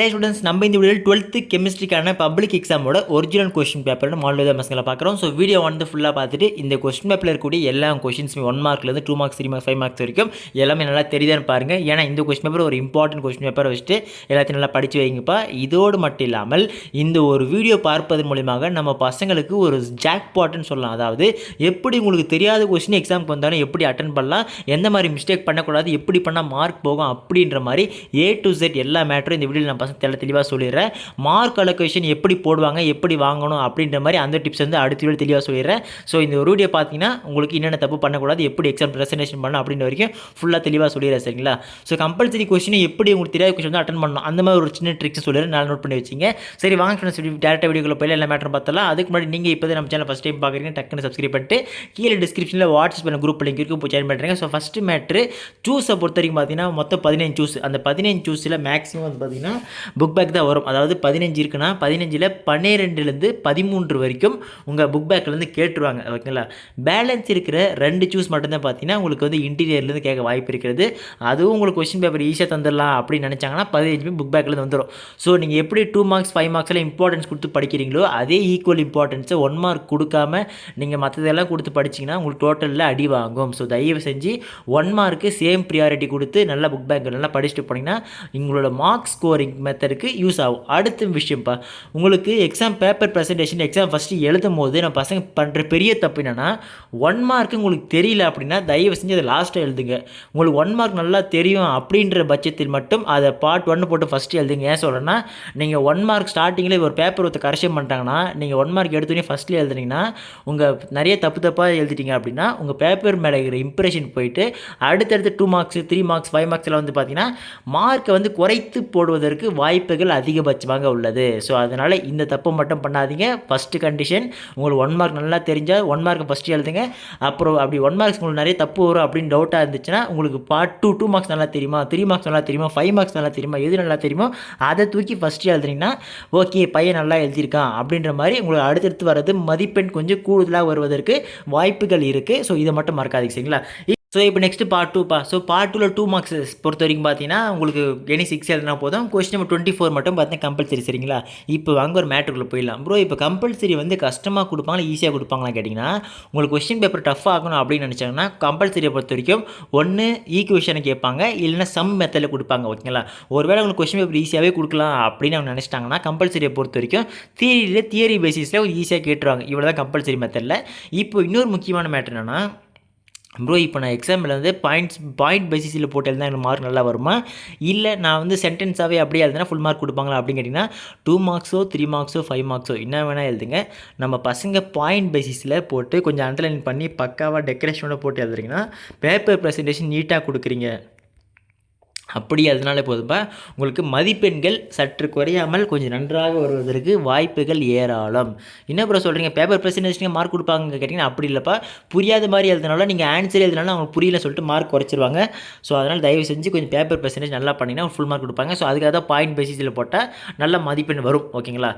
Students நம்ம இந்த வீடியோவில் 12th கெமிஸ்ட்ரிக்கான பப்ளிக் எக்ஸாமோட ஒரிஜினல் கொஸ்டின் பேப்பர்னு மாடல் மஸ்களை பார்க்குறோம். ஸோ வீடியோ வந்து ஃபுல்லாக பார்த்துட்டு இந்த கொஸ்டின் பேப்பரில் இருக்கக்கூடிய எல்லா கொஸ்டின்ஸுமே 1 மார்க்லேருந்து 2 மார்க்ஸ் 3 மார்க்ஸ் 5 மார்க்ஸ் வரைக்கும் எல்லாமே நல்லா தெரியுதான்னு பாருங்கள். ஏன்னா இந்த கொஸ்டின் பேப்பர் ஒரு இம்பார்ட்டன்ட் கொஸ்டின் பேப்பரை வச்சுட்டு எல்லாத்தையும் நல்லா படித்து வைங்கப்பா. இதோடு மட்டும் இல்லாமல் இந்த ஒரு வீடியோ பார்ப்பதன் மூலியமாக நம்ம பசங்களுக்கு ஒரு ஜாக்பாட்னு சொல்லலாம். அதாவது எப்படி உங்களுக்கு தெரியாத கொஸ்டின் எக்ஸாமுக்கு வந்தாலும் எப்படி அட்டன் பண்ணலாம், எந்த மாதிரி மிஸ்டேக் பண்ணக்கூடாது, எப்படி பண்ணால் மார்க் போகும் அப்படின்ற மாதிரி A to Z எல்லா மேட்டரும் இந்த வீடியோவில் நான் தெளிவாக சொல்லிடுறேன். மார்க் அலோகேஷன் எப்படி போடுவாங்க, எப்படி வாங்கணும் அப்படின்ற மாதிரி அந்த டிப்ஸ் வந்து அடுத்த வீடியோ தெளிவாக சொல்லிடுறேன். ஸோ இந்த ஒரு வீடியோ பார்த்தீங்கன்னா உங்களுக்கு என்னென்ன தப்பு பண்ணக்கூடாது, எப்படி எக்ஸாம் ப்ரெசன்டேஷன் பண்ணணும் அப்படின்ற வரைக்கும் ஃபுல்லாக தெளிவாக சொல்லிடுறேன். சரிங்களா? ஸோ கம்பல்சரி கொஸ்டின் எப்படி உங்களுக்கு தெரியாத கொஸ்டின் வந்து அட்டன் பண்ணணும், அந்த மாதிரி ஒரு சின்ன ட்ரிக்ஸ் சொல்லிடுறேன், நல்லா நோட் பண்ணி வச்சிங்க. சரி வாங்க ஃப்ரெண்ட்ஸ், டேரக்டாக வீடியோக்குள்ள போய் எல்லா மேட்டரும் பார்த்தலாம். அதுக்கு முன்னாடி நீங்கள் இப்போ நம்ம சேனல் ஃபஸ்ட் டைம் பார்க்குறீங்க, டக்குன்னு சப்ஸ்கிரைப் பண்ணிட்டு கீழே டிஸ்கிரிப்ஷனில் வாட்ஸ்அப் பண்ண குரூப் லிங்க் இருக்கும், போய் ஜாயின் பண்ணுறேங்க. ஸோ ஃபஸ்ட்டு மேட்ரு சூஸை பொறுத்த வரைக்கும் பார்த்தீங்கன்னா மொத்தம் 15 சூஸ். அந்த 15 சூஸில் மேக்ஸிமம் வந்து பார்த்தீங்கன்னா புக் பேக் தான் வரும். அதாவது 15 இருக்குன்னா 15ல் 12லேருந்து 13 வரைக்கும் உங்கள் புக் பேக்லேருந்து கேட்டுருவாங்க. ஓகேங்களா? பேலன்ஸ் இருக்கிற 2 சூஸ் மட்டும்தான் பார்த்தீங்கன்னா உங்களுக்கு வந்து இன்டீரியர்லேருந்து கேட்க வாய்ப்பு இருக்கிறது. அதுவும் உங்களுக்கு கொஸ்டின் பேப்பர் ஈஸியாக தந்துடலாம் அப்படின்னு நினச்சாங்கன்னா 15 புக் பேக்லேருந்து வந்துடும். ஸோ நீங்கள் எப்படி 2 மார்க்ஸ் 5 மார்க்ஸில் இம்பார்ட்டன்ஸ் கொடுத்து படிக்கிறீங்களோ அதே ஈக்குவல் இம்பார்ட்டன்ஸை 1 மார்க் கொடுக்காம நீங்கள் மற்றதெல்லாம் கொடுத்து படிச்சிங்கன்னா உங்களுக்கு டோட்டலில் அடி வாங்கும். ஸோ தயவு செஞ்சு 1 மார்க்கு சேம் ப்ரியாரிட்டி கொடுத்து நல்லா புக் பேக் நல்லா படிச்சுட்டு போனீங்கன்னா உங்களோட மார்க் ஸ்கோரிங் மெத்தடுக்கு யூஸ் ஆகும். அடுத்த விஷயம்ப்பா, உங்களுக்கு exam paper presentation exam first எழுதும் போது நான் பசங்க பண்ணுற பெரிய தப்பு என்னென்னா 1 மார்க்கு உங்களுக்கு தெரியல அப்படின்னா தயவு செஞ்சு அதை லாஸ்ட்டாக எழுதுங்க. உங்களுக்கு 1 மார்க் நல்லா தெரியும் அப்படின்ற பட்சத்தில் மட்டும் அதை பார்ட் 1 போட்டு ஃபஸ்ட்டு எழுதுங்க. ஏன் சொல்கிறேன்னா, நீங்கள் 1 மார்க் ஸ்டார்டிங்கில் ஒரு பேப்பர் ஒருத்த கரெக்ஷன் பண்ணிட்டாங்கன்னா நீங்கள் 1 மார்க் எடுத்தோடனே ஃபஸ்ட்டில் எழுதுனீங்கன்னா உங்கள் நிறைய தப்பாக எழுதிட்டீங்க அப்படின்னா உங்கள் பேப்பர் மேலே இருக்கிற இம்ப்ரெஷன் போயிட்டு அடுத்தடுத்து 2 மார்க்ஸ் 3 மார்க்ஸ் 5 மார்க்ஸில் வந்து பார்த்தீங்கன்னா மார்க்கை வந்து குறைத்து போடுவதற்கு வாய்ப்புகள் அதிகபட்சமாக உள்ளது. ஸோ அதனால் இந்த தப்பு மட்டும் பண்ணாதீங்க. ஃபஸ்ட்டு கண்டிஷன், உங்களுக்கு 1 மார்க் நல்லா தெரிஞ்சால் 1 மார்க்கை ஃபஸ்ட்டு எழுதுங்க. அப்புறம் அப்படி 1 மார்க்ஸ் உங்களுக்கு நிறைய தப்பு வரும் அப்படின்னு டவுட்டாக இருந்துச்சுன்னா உங்களுக்கு பார்ட் 2 மார்க்ஸ் நல்லா தெரியுமா, 3 மார்க்ஸ் நல்லா தெரியுமா, 5 மார்க்ஸ் நல்லா தெரியுமா, எது நல்லா தெரியுமோ அதை தூக்கி ஃபஸ்ட்டு எழுதுனீங்கன்னா ஓகே பையன் நல்லா எழுதியிருக்கான் அப்படின்ற மாதிரி உங்களுக்கு அடுத்தடுத்து வர்றது மதிப்பெண் கொஞ்சம் கூடுதலாக வருவதற்கு வாய்ப்புகள் இருக்குது. ஸோ இதை மட்டும் மறக்காதீங்க. சரிங்களா? ஸோ இப்போ நெக்ஸ்ட்டு பார்ட் 2 ஸோ பார்ட் 2ல் 2 மார்க்ஸ் பொறுத்த வரைக்கும் பார்த்தீங்கன்னா உங்களுக்கு எனி 6 எழுதினா போதும். கொஸ்டின் நம்பர் 24 மட்டும் பார்த்தீங்கன்னா கம்பல்சரி. சரிங்களா? இப்போ வாங்க ஒரு மேட்டருக்குள்ளே போயிடலாம். ப்ரோ இப்போ கம்பல்சரி வந்து கஷ்டமாக கொடுப்பாங்களா ஈஸியாக கொடுப்பாங்களா கேட்டிங்கன்னா, உங்களுக்கு கொஸ்டின் பேப்பர் டஃப் ஆகணும் அப்படின்னு நினச்சாங்கன்னா கம்பல்சரியை பொறுத்த வரைக்கும் ஒன்று ஈக்குவேஷனை கேட்பாங்க, இல்லைன்னா சம் மெத்தடில் கொடுப்பாங்க. ஓகேங்களா? ஒருவேளை உங்களுக்கு கொஸ்டின் பேப்பர் ஈஸியாகவே கொடுக்கலாம் அப்படின்னு அவங்க நினச்சிட்டாங்கன்னா கம்பல்சரியை பொறுத்த வரைக்கும் தியரி பேசிஸில் ஈஸியாக கேட்டுருவாங்க. இவ்வளோ தான் கம்பல்சரி மெத்தடில். இப்போ இன்னொரு முக்கியமான மேட்டர் என்னென்னா, ப்ரோ இப்போ நான் எக்ஸாமில் வந்து பாயிண்ட் பேசிஸில் போட்டு எழுதினா எனக்கு மார்க் நல்லா வருமா, இல்லை நான் வந்து சென்டென்ஸாகவே அப்படியே எழுதுனா ஃபுல் மார்க் கொடுப்பாங்களா அப்படின்னு கேட்டிங்கன்னா 2 மார்க்ஸோ 3 மார்க்ஸோ 5 மார்க்ஸோ என்ன வேணால் எழுதுங்க. நம்ம பசங்க பாயிண்ட் பேசிஸில் போட்டு கொஞ்சம் அண்டர்லைன் பண்ணி பக்காவாக டெக்கரேஷனோட போட்டு எழுதுறீங்கன்னா பேப்பர் ப்ரெசன்டேஷன் நீட்டாக கொடுக்குறீங்க. அப்படி அதனால போதும்பா உங்களுக்கு மதிப்பெண்கள் சற்று குறையாமல் கொஞ்சம் நன்றாக வருவதற்கு வாய்ப்புகள் ஏராளம். என்ன ப்ரோ சொல்கிறீங்க, பேப்பர் ப்ரெசன்டேஷனுக்கு மார்க் கொடுப்பாங்க கேட்டிங்கன்னா அப்படி இல்லைப்பா. புரியாத மாதிரி எழுதினால நீங்கள் ஆன்சர் எழுதினாலும் அவங்க புரியல சொல்லிட்டு மார்க் குறைச்சிருவாங்க. ஸோ அதனால் தயவு செஞ்சு கொஞ்சம் பேப்பர் ப்ரெசன்டேஜ் நல்லா பண்ணிங்கன்னா ஃபுல் மார்க் கொடுப்பாங்க. ஸோ அதுக்காக தான் பாயிண்ட் பேசிஸில் போட்டால் நல்ல மதிப்பெண் வரும். ஓகேங்களா?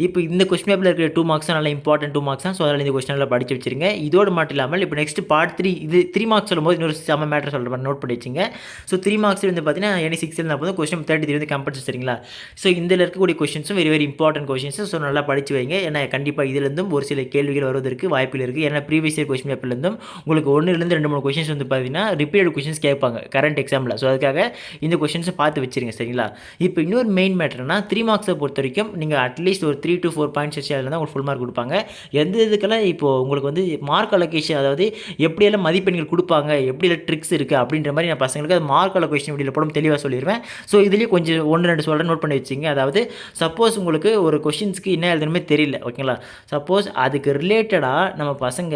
இப்போ இந்த கொஸ்டின் பேப்பரில் இருக்கிற 2 மார்க்ஸ் நல்லா இம்பார்ட்டன்ட் 2 மார்க்ஸ் தான். ஸோ அதனால் இந்த கொஸ்டின் நல்லா படித்து வச்சுருங்க. இதோடு மட்டும் இல்லாமல் இப்போ நெக்ஸ்ட் பார்ட் 3 இது 3 மார்க்ஸ் சொல்லும்போது இன்னொரு செம்ம மேட்டர் சொல்கிறேன், நோட் பண்ணி வச்சுங்க. ஸோ 3 மார்க்ஸ் வந்து பார்த்தீங்கன்னா எனி 6 இருந்தால் போதும். கொஸ்டின் 33 வந்து கம்பல்சரி. சரிங்களா? ஸோ இதில் இருக்கக்கூடிய கொஸ்டின்ஸும் வெரி இம்பார்ட்டன்ட் கொஸ்டின்ஸ். ஸோ நல்லா படித்து வைங்க. ஏன்னா கண்டிப்பாக இதிலிருந்தும் ஒரு சில கேள்விகள் வருவதற்கு வாய்ப்புகள் இருக்குது. ஏன்னா ப்ரீவியஸ் இயர் கொஸ்டின் பேப்பர்லேருந்தும் உங்களுக்கு 1லேருந்து 2 3 கொஸ்டின்ஸ் வந்து பார்த்தீங்கன்னா ரிப்பீட்டட் கொஸ்டின்ஸ் கேட்பாங்க கரண்ட் எக்ஸாமில். ஸோ அதுக்காக இந்த கொஸ்டின்ஸை பார்த்து வச்சுருங்க. சரிங்களா? இப்போ இன்னொரு மெயின் மேட்டர்னா 3 மார்க்ஸை பொறுத்த வரைக்கும் நீங்கள் அட்லீஸ்ட் ஒரு 3 to 4 பாயிண்ட்ஸ் வச்சு அதில் தான் உங்களுக்கு ஃபுல் மார்க் கொடுப்பாங்க. எந்த இதுக்கெல்லாம் இப்போது உங்களுக்கு வந்து மார்க் அலோகேஷன், அதாவது எப்படியெல்லாம் மதிப்பெண்கள் கொடுப்பாங்க, எப்படியெல்லாம் ட்ரிக்ஸ் இருக்குது அப்படின்ற மாதிரி நான் பசங்களுக்கு அது மார்க் அலோகேஷன் வீடியோவில் போடும் தெளிவாக சொல்லிடுவேன். ஸோ இதுலேயும் கொஞ்சம் 1-2 சொல்கிறேன், நோட் பண்ணி வச்சுங்க. அதாவது சப்போஸ் உங்களுக்கு ஒரு கொஷின்ஸ்க்கு என்ன எழுதணுமே தெரியல. ஓகேங்களா? சப்போஸ் அதுக்கு ரிலேட்டடாக நம்ம பசங்க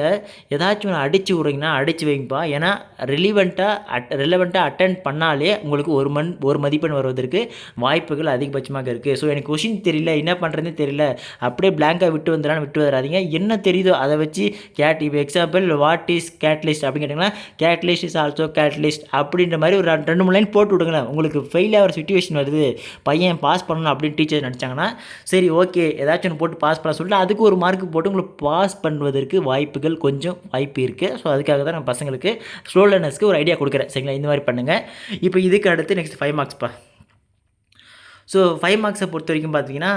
ஏதாச்சும் ஒன்று அடித்து விட்றீங்கன்னா அடித்து வைங்கப்பா. ஏன்னா ரிலவெண்ட்டாக அட்டென்ட் பண்ணாலே உங்களுக்கு ஒரு மதிப்பெண் வருவதற்கு வாய்ப்புகள் அதிகபட்சமாக இருக்குது. ஸோ எனக்கு கொஷின் தெரியல, என்ன பண்ணுறதுன்னு தெரியல, அப்படியே பிளாங்காக விட்டு வராதீங்க. என்ன தெரியுதோ அதை வச்சு இப்போ எக்ஸாம்பிள் வாட் இஸ் கேட்டலிஸ்ட் அப்படின்னு கேட்டிங்கன்னா கேட்டலிஸ்ட் இஸ் ஆல்சோ கேட்டலிஸ்ட் அப்படின்ற மாதிரி ஒரு 2-3 லைன் போட்டு விடுங்களேன். உங்களுக்கு ஃபெயில் ஆகிற சிச்சுவேஷன் வருது, பையன் பாஸ் பண்ணணும் அப்படின்னு டீச்சர் நினச்சாங்கன்னா சரி ஓகே ஏதாச்சும் ஒன்று போட்டு பாஸ் பண்ண சொல்லிட்டு அதுக்கு ஒரு மார்க் போட்டு உங்களுக்கு பாஸ் பண்ணுவதற்கு கொஞ்சம் வாய்ப்பு இருக்குது. ஸோ அதுக்காக தான் நான் பசங்களுக்கு ஸ்லோ லேர்னர்ஸ்க்கு ஒரு ஐடியா கொடுக்குறேன். சரிங்களா? இந்த மாதிரி பண்ணுங்கள். இப்போ இதுக்கு அடுத்து நெக்ஸ்ட் 5 மார்க்ஸ்ப்பா. ஸோ 5 மார்க்ஸை பொறுத்த வரைக்கும் பார்த்தீங்கன்னா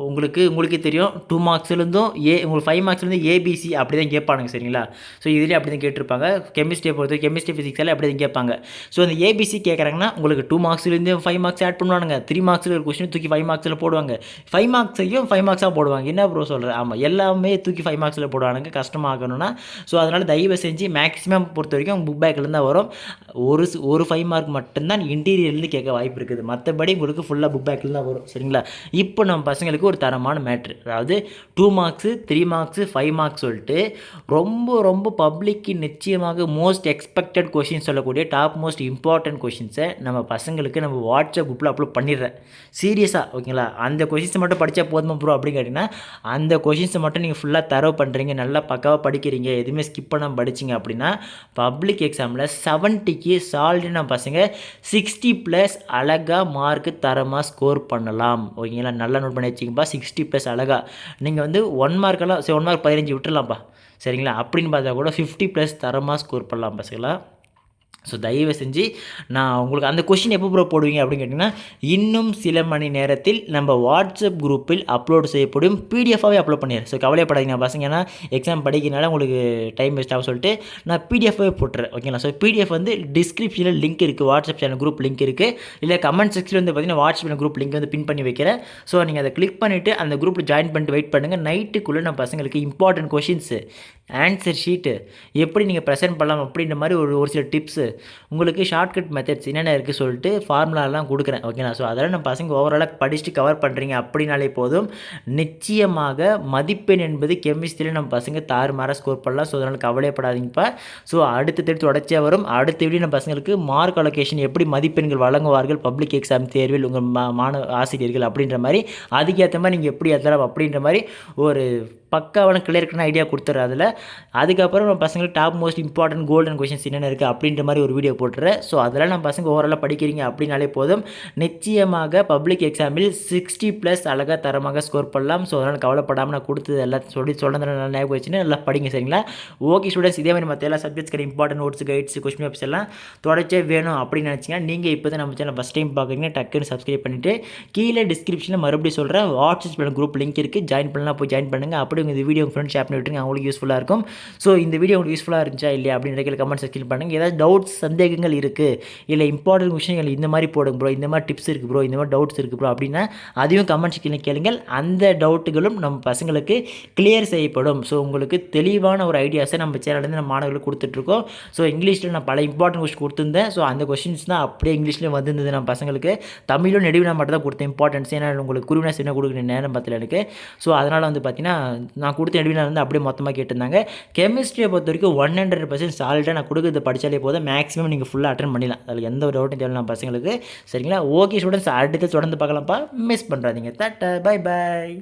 உங்களுக்கே தெரியும் 2 மார்க்ஸ்லேருந்தும் உங்களுக்கு 5 மார்க்ஸ்லேருந்து ஏபிசி அப்படி தான் கேட்பானுங்க சரிங்களா. ஸோ இதுலேயே அப்படி தான் கேட்டிருப்பாங்க. கெமிஸ்ட்ரியை பொறுத்த கெமிஸ்ட்ரி ஃபிசிக்ஸால் அப்படி தான் கேட்பாங்க. ஸோ அந்த ஏபிசி கேட்குறாங்கன்னா உங்களுக்கு 2 மார்க்ஸ்லேருந்து 5 மார்க்ஸ் ஆட் பண்ணுவானுங்க. 3 மார்க்ஸில் ஒரு கொஸ்டின் தூக்கி 5 மார்க்ஸில் போடுவாங்க. 5 மார்க்ஸையும் 5 மார்க்ஸாக போடுவாங்க. என்ன ப்ரோ சொல்கிறேன்? ஆமாம், எல்லாமே தூக்கி 5 மார்க்ஸில் போடுவானுங்க கஷ்டமாகணும்னா. ஸோ அதனால் தயவு செஞ்சு மேக்ஸிமம் பொறுத்த வரைக்கும் புக் பேக்கில் தான் வரும். ஒரு 5 மார்க் மட்டும்தான் இன்டீரியர்லேருந்து கேட்க வாய்ப்பு இருக்குது. மற்றபடி உங்களுக்கு ஃபுல்லாக புக் பேக்கில் தான் வரும் சரிங்களா. இப்போ நம்ம பசங்களுக்கு ஒரு தரமான மேட்ரு, அதாவது 2 மார்க்ஸு 3 மார்க்ஸு 5 மார்க்ஸ் சொல்லிட்டு ரொம்ப பப்ளிக்கு நிச்சயமாக மோஸ்ட் எக்ஸ்பெக்டட் கொஷின்ஸ் சொல்லக்கூடிய டாப் மோஸ்ட் இம்பார்ட்டன்ட் கொஷின்ஸை நம்ம பசங்களுக்கு நம்ம வாட்ஸ்அப் குரூப்பில் அப்லோட் பண்ணிடுறேன் சீரியஸாக ஓகேங்களா. அந்த கொஷின்ஸை மட்டும் படித்தா போதுமா ப்ரோ அப்படின்னு கேட்டிங்கன்னா, அந்த கொஷின்ஸை மட்டும் நீங்கள் ஃபுல்லாக தரவு பண்ணுறீங்க, நல்லா பக்காவாக படிக்கிறீங்க, எதுவுமே ஸ்கிப் பண்ணாமல் படிச்சிங்க அப்படின்னா பப்ளிக் எக்ஸாமில் 70க்கு சால்டு நம்ம பசங்க 60+ அழகாக மார்க்கு தரமாக ஸ்கோர் பண்ணலாம் ஓகேங்களா. நல்லா நோட் பண்ணி வச்சிங்கப்பா. 60+ அழகாக நீங்கள் வந்து 1 மார்க்கெல்லாம் சரி 1 மார்க் 15 விட்டுடலாம்ப்பா சரிங்களா. அப்படின்னு பார்த்தா கூட 50+ தரமாக ஸ்கோர் பண்ணலாம் பசங்களா. ஸோ தயவு செஞ்சு நான் உங்களுக்கு அந்த கொஷின் எப்போ ப்ரோ போடுவீங்க அப்படின்னு கேட்டிங்கன்னா, இன்னும் சில மணி நேரத்தில் நம்ம வாட்ஸ்அப் குரூப்பில் அப்லோட் செய்யப்படும் பிடிஎஃபாகவே அப்லோட் பண்ணிடுறேன். ஸோ கவலைப்படாதீங்க பசங்க, ஏன்னா எக்ஸாம் படிக்கிறனால உங்களுக்கு டைம் வேஸ்ட் ஆகும் சொல்லிட்டு நான் பிடிஎஃபாகவே போட்டுறேன் ஓகேங்களா. ஸோ பிடிஎஃப் வந்து டிஸ்கிரிப்ஷனில் லிங்க் இருக்குது, வாட்ஸ்அப் சேனல் குரூப் லிங்க் இருக்குது, இல்லை கமெண்ட் செக்ஷனில் வந்து பார்த்தீங்கன்னா வாட்ஸ்அப் சேனல் குரூப் லிங்க் வந்து பின் பண்ணி வைக்கிறேன். ஸோ நீங்கள் அதை கிளிக் பண்ணிவிட்டு அந்த குரூப்பில் ஜாயின் பண்ணிட்டு வெயிட் பண்ணுங்கள். நைட்டுக்குள்ளே நான் பசங்களுக்கு இம்பார்ட்டன்ட் கொஷின்ஸு, ஆன்சர் ஷீட்டு எப்படி நீங்கள் ப்ரெசென்ட் பண்ணலாம் அப்படின்ற மாதிரி ஒரு சில டிப்ஸு, உங்களுக்கு ஷார்ட்கட் மெத்தட்ஸ் என்னென்ன இருக்குது சொல்லிட்டு ஃபார்முலாலாம் கொடுக்குறேன் ஓகேங்களா. ஸோ அதெல்லாம் நம்ம பசங்க ஓவராலாக படிச்சுட்டு கவர் பண்ணுறீங்க அப்படின்னாலே போதும், நிச்சயமாக மதிப்பெண் என்பது கெமிஸ்ட்ரியில் நம்ம பசங்க தாறுமாறாக ஸ்கோர் பண்ணலாம். ஸோ அதனால் கவலைப்படாதீங்கப்பா. ஸோ அடுத்த தொடர்ச்சியாக வரும். அடுத்த வீடியோ நம்ம பசங்களுக்கு மார்க் அலோகேஷன் எப்படி மதிப்பெண்கள் வழங்குவார்கள் பப்ளிக் எக்ஸாம் தேர்வில் உங்கள் மாணவ ஆசிரியர்கள் அப்படின்ற மாதிரி, அதுக்கேற்ற மாதிரி நீங்கள் எப்படி எழுதலாம் அப்படின்ற மாதிரி ஒரு பக்காவான கிளியர்க்கான ஐடியா கொடுத்துட்றேன் அதில். அதுக்கப்புறம் நம்ம பசங்களுக்கு top most important golden questions என்னென்ன இருக்குது அப்படின்ற மாதிரி ஒரு வீடியோ போட்டுறேன். ஸோ அதெல்லாம் நம்ம பசங்க ஓவராலாக படிக்கிறீங்க அப்படின்னாலே போதும், நிச்சயமாக பப்ளிக் எக்ஸாமில் 60+ அழகாக தரமாக ஸ்கோர் பண்ணலாம். ஸோ அதனால் கவலைப்படாமல் நான் கொடுத்தது எல்லாம் சொல்கிறதுனால நல்லா ஞாபகம் வச்சுன்னு நல்லா படிங்க சரிங்களா. ஓகே ஸ்டூடெண்ட்ஸ், இதே மாதிரி மற்ற எல்லா சப்ஜெக்ட்ஸ்க்கு important notes, guides, question papers எல்லாம் தொடர்ச்சியாக வேணும் அப்படின்னு நினச்சிங்கன்னா, நீங்கள் இப்போ தான் நம்ம சேனல் ஃபஸ்ட் டைம் பார்க்குறீங்க, டக்குன்னு சப்ஸ்கிரைப் பண்ணிவிட்டு கீழே டிஸ்கிரிப்ஷனில் மறுபடியும் சொல்கிறேன் வாட்ஸ்அப் சேனல் குரூப் லிங்க் இருக்குது, ஜாயின் பண்ணலாம், போய் ஜாயின் பண்ணுங்கள். அப்படி இந்த வீடியோ உங்கள் ஃப்ரெண்ட்ஸ் ஷேர் பண்ணி விட்டுருங்க, அவங்களுக்கு யூஸ்ஃபுல்லாக இருக்கும். ஸோ இந்த வீடியோ உங்களுக்கு யூஸ்ஃபுல்லாக இருந்துச்சா இல்லையா அப்படின்னு கமெண்ட் செக்ஷன் பண்ணுங்கள். ஏதாவது டவுட்ஸ் சந்தேகங்கள் இருக்குது, இல்லை இம்பார்ட்டன்ட் விஷயங்கள் இந்த மாதிரி போடுங்க ப்ரோ, இந்த மாதிரி டிப்ஸ் இருக்குது ப்ரோ, இந்த மாதிரி டவுட்ஸ் இருக்குது ப்ரோ அப்படின்னா அதையும் கமெண்ட் செக்ஷனில் கேளுங்கள். அந்த டவுட்டுகளும் நம்ம பசங்களுக்கு கிளியர் செய்யப்படும். ஸோ உங்களுக்கு தெளிவான ஒரு ஐடியாஸை நம்ம சேனல்லேருந்து நம்ம மாணவர்களுக்கு கொடுத்துட்ருக்கோம். ஸோ இங்கிலீஷில் நான் பல இம்பார்ட்டன்ட் கொஸ்டின் கொடுத்துருந்தேன். ஸோ அந்த கொஸ்டின்ஸ் தான் அப்படியே இங்கிலீஷ்லேயும் வந்திருந்தது நம்ம பசங்களுக்கு. தமிழும் நெடுவினா மட்டும் தான் கொடுத்தேன் இம்பார்ட்டன்ஸ், ஏன்னா உங்களுக்கு குருவினா சின்ன கொடுக்குற நேரம் பத்தில் எனக்கு. ஸோ அதனால் வந்து பார்த்தீங்கன்னா நான் கொடுத்த நெடுவினா வந்து அப்படியே மொத்தமாக கேட்டிருந்தாங்க. கெமிஸ்ட்ரியை பொறுத்த வரைக்கும் 100% சாலிடாக நான் கொடுக்குறது படித்தாலே போதும், மேக்ஸிமம் நீங்கள் ஃபுல்லாக அட்டன் பண்ணிடலாம். அதில் எந்த ஒரு டவுட்டும் தேவை நான் பசங்களுக்கு சரிங்களா. ஓகே ஸ்டூடெண்ட்ஸ், அடுத்து தொடர்ந்து பார்க்கலாம்ப்பா, மிஸ் பண்ணுறாதீங்க. டாட்டா, பை பாய்.